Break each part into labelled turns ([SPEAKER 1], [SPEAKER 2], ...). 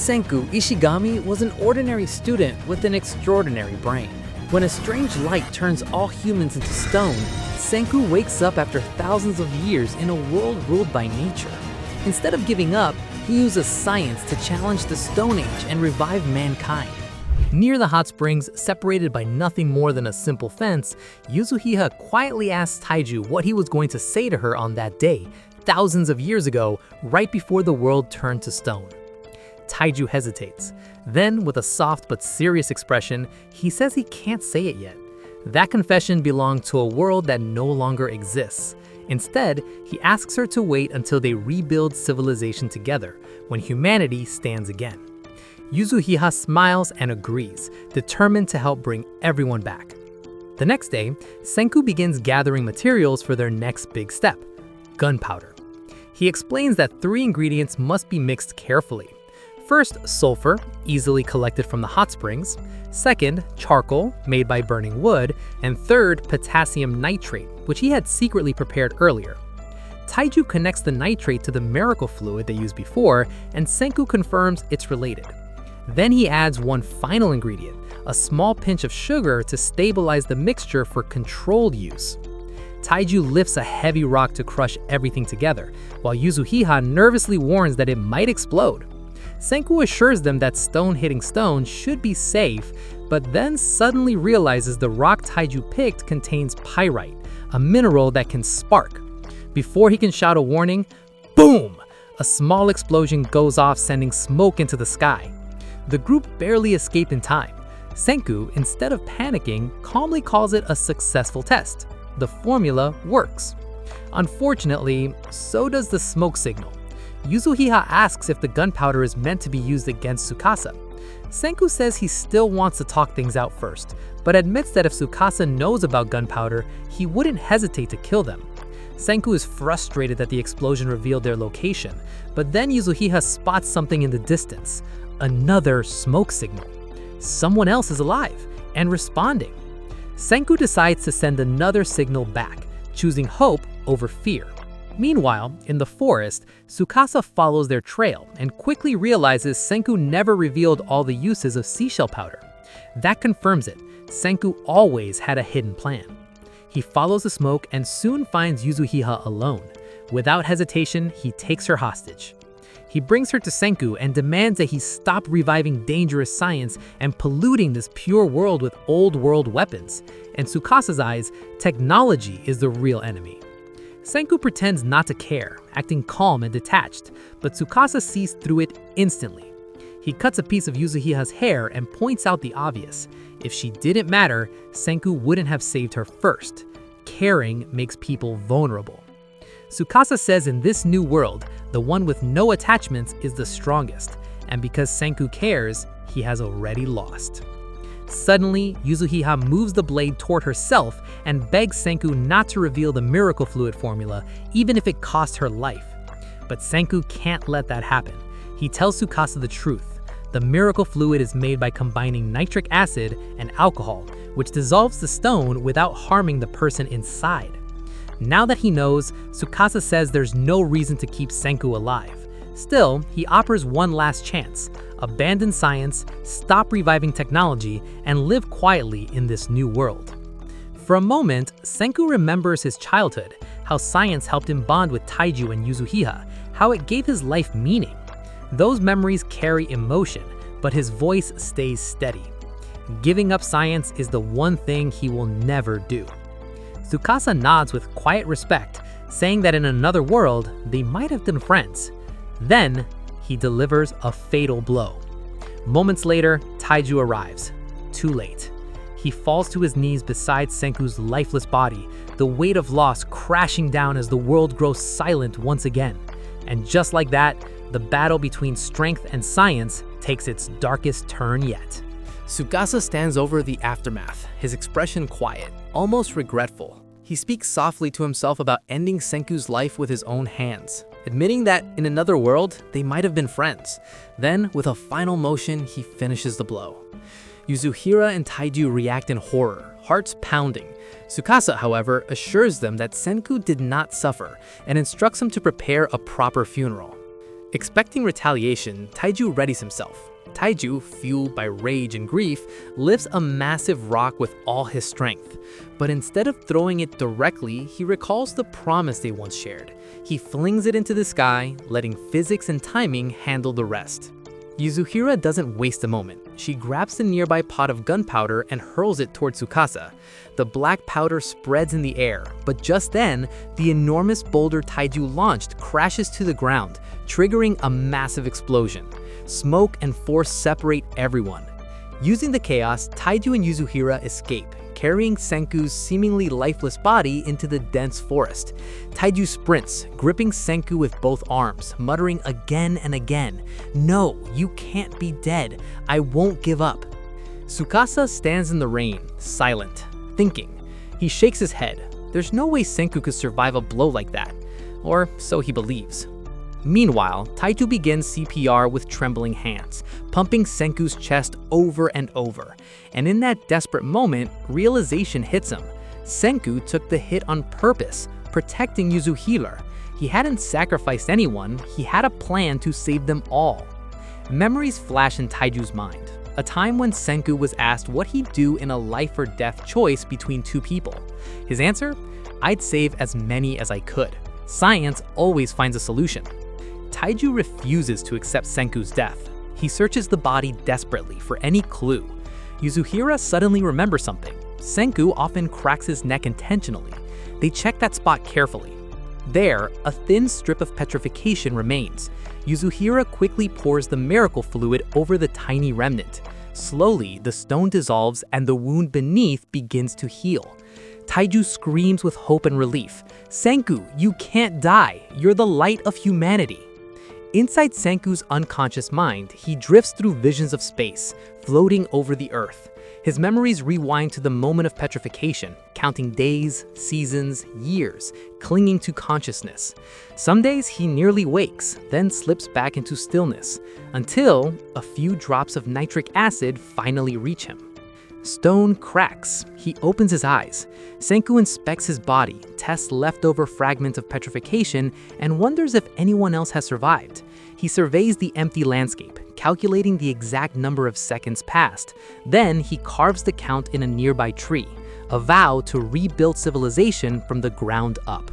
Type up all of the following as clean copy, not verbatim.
[SPEAKER 1] Senku Ishigami was an ordinary student with an extraordinary brain. When a strange light turns all humans into stone, Senku wakes up after thousands of years in a world ruled by nature. Instead of giving up, he uses science to challenge the Stone Age and revive mankind. Near the hot springs, separated by nothing more than a simple fence, Yasuhisa quietly asks Taiju what he was going to say to her on that day, thousands of years ago, right before the world turned to stone. Taiju hesitates. Then, with a soft but serious expression, he says he can't say it yet. That confession belonged to a world that no longer exists. Instead, he asks her to wait until they rebuild civilization together, when humanity stands again. Yasuhisa smiles and agrees, determined to help bring everyone back. The next day, Senku begins gathering materials for their next big step, gunpowder. He explains that 3 ingredients must be mixed carefully. First, sulfur, easily collected from the hot springs. Second, charcoal, made by burning wood. And third, potassium nitrate, which he had secretly prepared earlier. Taiju connects the nitrate to the miracle fluid they used before, and Senku confirms it's related. Then he adds one final ingredient, a small pinch of sugar to stabilize the mixture for controlled use. Taiju lifts a heavy rock to crush everything together, while Yasuhisa nervously warns that it might explode. Senku assures them that stone hitting stone should be safe, but then suddenly realizes the rock Taiju picked contains pyrite, a mineral that can spark. Before he can shout a warning, boom! A small explosion goes off, sending smoke into the sky. The group barely escape in time. Senku, instead of panicking, calmly calls it a successful test. The formula works. Unfortunately, so does the smoke signal. Yasuhisa asks if the gunpowder is meant to be used against Tsukasa. Senku says he still wants to talk things out first, but admits that if Tsukasa knows about gunpowder, he wouldn't hesitate to kill them. Senku is frustrated that the explosion revealed their location, but then Yasuhisa spots something in the distance, another smoke signal. Someone else is alive and responding. Senku decides to send another signal back, choosing hope over fear. Meanwhile, in the forest, Tsukasa follows their trail and quickly realizes Senku never revealed all the uses of seashell powder. That confirms it. Senku always had a hidden plan. He follows the smoke and soon finds Yasuhisa alone. Without hesitation, he takes her hostage. He brings her to Senku and demands that he stop reviving dangerous science and polluting this pure world with old world weapons. In Tsukasa's eyes, technology is the real enemy. Senku pretends not to care, acting calm and detached, but Tsukasa sees through it instantly. He cuts a piece of Yasuhisa's hair and points out the obvious. If she didn't matter, Senku wouldn't have saved her first. Caring makes people vulnerable. Tsukasa says in this new world, the one with no attachments is the strongest, and because Senku cares, he has already lost. Suddenly, Yasuhisa moves the blade toward herself and begs Senku not to reveal the miracle fluid formula, even if it costs her life. But Senku can't let that happen. He tells Tsukasa the truth. The miracle fluid is made by combining nitric acid and alcohol, which dissolves the stone without harming the person inside. Now that he knows, Tsukasa says there's no reason to keep Senku alive. Still, he offers one last chance. Abandon science, stop reviving technology, and live quietly in this new world. For a moment, Senku remembers his childhood, how science helped him bond with Taiju and Yasuhisa, how it gave his life meaning. Those memories carry emotion, but his voice stays steady. Giving up science is the one thing he will never do. Tsukasa nods with quiet respect, saying that in another world, they might have been friends. Then, he delivers a fatal blow. Moments later, Taiju arrives. Too late. He falls to his knees beside Senku's lifeless body, the weight of loss crashing down as the world grows silent once again. And just like that, the battle between strength and science takes its darkest turn yet. Tsukasa stands over the aftermath, his expression quiet, almost regretful. He speaks softly to himself about ending Senku's life with his own hands, admitting that in another world, they might have been friends. Then, with a final motion, he finishes the blow. Yasuhisa and Taiju react in horror, hearts pounding. Tsukasa, however, assures them that Senku did not suffer and instructs him to prepare a proper funeral. Expecting retaliation, Taiju readies himself. Taiju, fueled by rage and grief, lifts a massive rock with all his strength. But instead of throwing it directly, he recalls the promise they once shared. He flings it into the sky, letting physics and timing handle the rest. Yasuhira doesn't waste a moment. She grabs the nearby pot of gunpowder and hurls it toward Tsukasa. The black powder spreads in the air, but just then, the enormous boulder Taiju launched crashes to the ground, triggering a massive explosion. Smoke and force separate everyone. Using the chaos, Taiju and Yasuhira escape, carrying Senku's seemingly lifeless body into the dense forest. Taiju sprints, gripping Senku with both arms, muttering again and again, "No, you can't be dead. I won't give up." Tsukasa stands in the rain, silent, thinking. He shakes his head. There's no way Senku could survive a blow like that. Or so he believes. Meanwhile, Taiju begins CPR with trembling hands, pumping Senku's chest over and over. And in that desperate moment, realization hits him. Senku took the hit on purpose, protecting Yasuhira. He hadn't sacrificed anyone, he had a plan to save them all. Memories flash in Taiju's mind, a time when Senku was asked what he'd do in a life or death choice between two people. His answer? "I'd save as many as I could. Science always finds a solution." Taiju refuses to accept Senku's death. He searches the body desperately for any clue. Yasuhira suddenly remembers something. Senku often cracks his neck intentionally. They check that spot carefully. There, a thin strip of petrification remains. Yasuhira quickly pours the miracle fluid over the tiny remnant. Slowly, the stone dissolves and the wound beneath begins to heal. Taiju screams with hope and relief. "Senku, you can't die. You're the light of humanity." Inside Senku's unconscious mind, he drifts through visions of space, floating over the earth. His memories rewind to the moment of petrification, counting days, seasons, years, clinging to consciousness. Some days he nearly wakes, then slips back into stillness, until a few drops of nitric acid finally reach him. Stone cracks. He opens his eyes. Senku inspects his body, tests leftover fragments of petrification, and wonders if anyone else has survived. He surveys the empty landscape, calculating the exact number of seconds passed. Then he carves the count in a nearby tree, a vow to rebuild civilization from the ground up.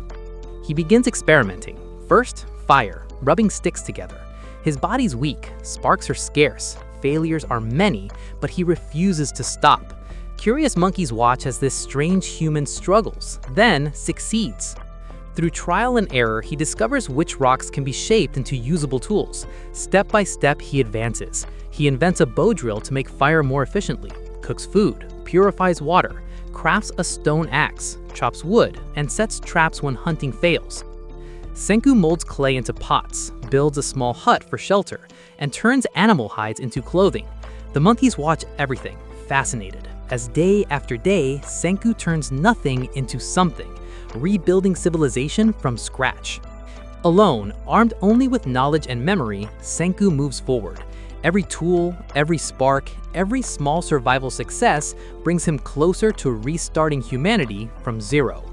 [SPEAKER 1] He begins experimenting. First, fire, rubbing sticks together. His body's weak, sparks are scarce. Failures are many, but he refuses to stop. Curious monkeys watch as this strange human struggles, then succeeds. Through trial and error, he discovers which rocks can be shaped into usable tools. Step by step, he advances. He invents a bow drill to make fire more efficiently, cooks food, purifies water, crafts a stone axe, chops wood, and sets traps when hunting fails. Senku molds clay into pots, builds a small hut for shelter, and turns animal hides into clothing. The monkeys watch everything, fascinated. As day after day, Senku turns nothing into something, rebuilding civilization from scratch. Alone, armed only with knowledge and memory, Senku moves forward. Every tool, every spark, every small survival success brings him closer to restarting humanity from zero.